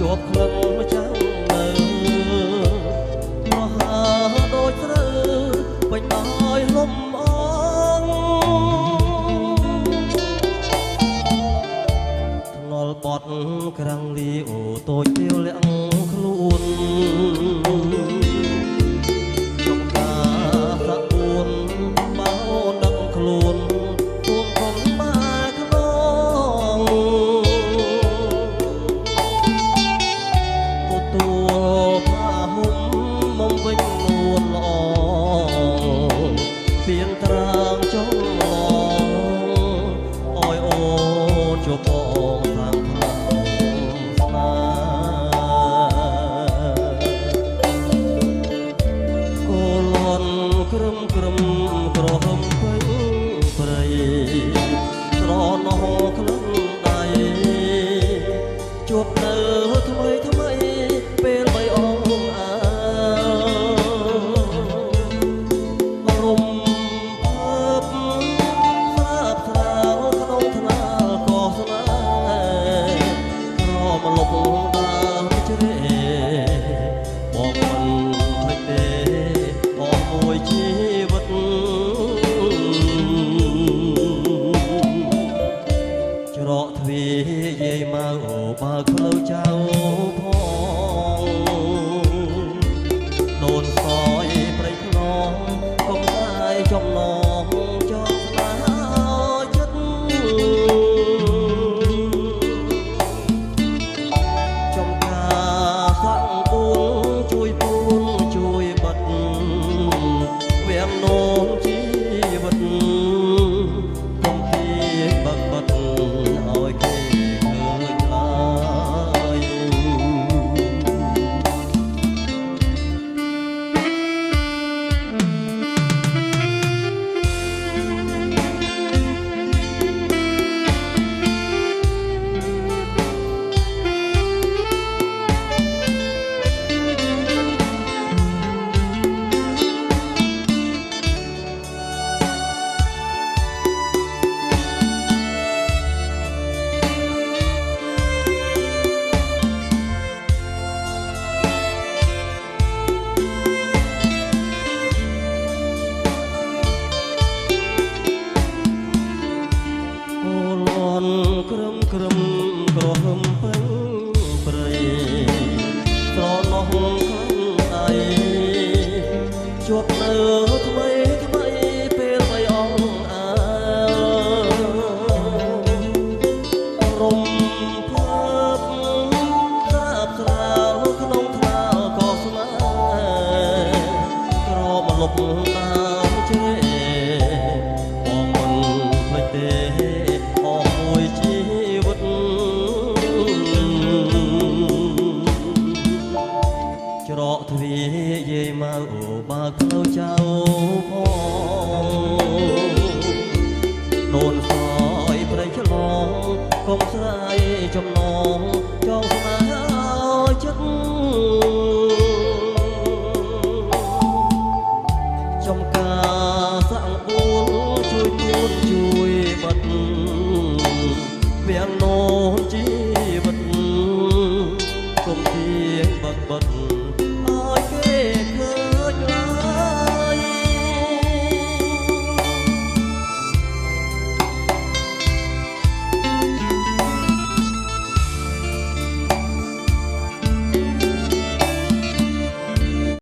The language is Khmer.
ជាប់ក្លឹងចាំនៅមហាដូចស្រូវពេញដោយលំអងថ្នល់បត់ក្រាំងលីអូតូចទៀវលាក់ខ្លួនចំការសាក់ពួនបោដឹកខ្លួនទួងកុំមកខ្នងទទួលผ้าห่มមុំវិញនួនល្អពៀនត្រាងចុងឡងអយអូនជួបបងខាងផ្លូវស្នេហ៍អូលន់ក្រឹមក្រឹមក្រហមពេញព្រៃស្រណោះក្លឹងដៃជួបនៅថ្មីថ្មីពេលបីអងអើរំភើបស្រាបស្រាវក្នុងថ្នាលក៏ស្នេហ៍ក្រមលុបដើមជ្រេបងមិនភ្លេចទេអស់មួយជីវិតច្រកទ្វារយាយមកបើកផ្លូវចៅផងដូនសយព្រៃខ្នងកុំតែចំណងចង់ស្នេហ៍ចិត្តចំការសាក់ពួនជួយពួនជួយបិទវាំងនោមជីវិតកុំពីបិទបិទឲ្យគេឃើញឡើយក្រឹមក្រឹមក្រហមពេញព្រៃស្រណោះខ្លាំងដៃជួបនៅថ្មីថ្មីពេលបីអងអើរំភើបស្រាបស្រាវក្នុងថ្នាលក៏ស្នេហ៍ក្រមលុបដើមជ្រេបងមិនភ្លេចទេជីវិតច្រកទ្វារយាយមកបើកផ្លូវចៅផងដូនសយព្រៃឆ្លងកុំស្រាយចំណងចង់ស្នេហ៍ចិត្តចំការសាក់ពួនជួយពួនជួយ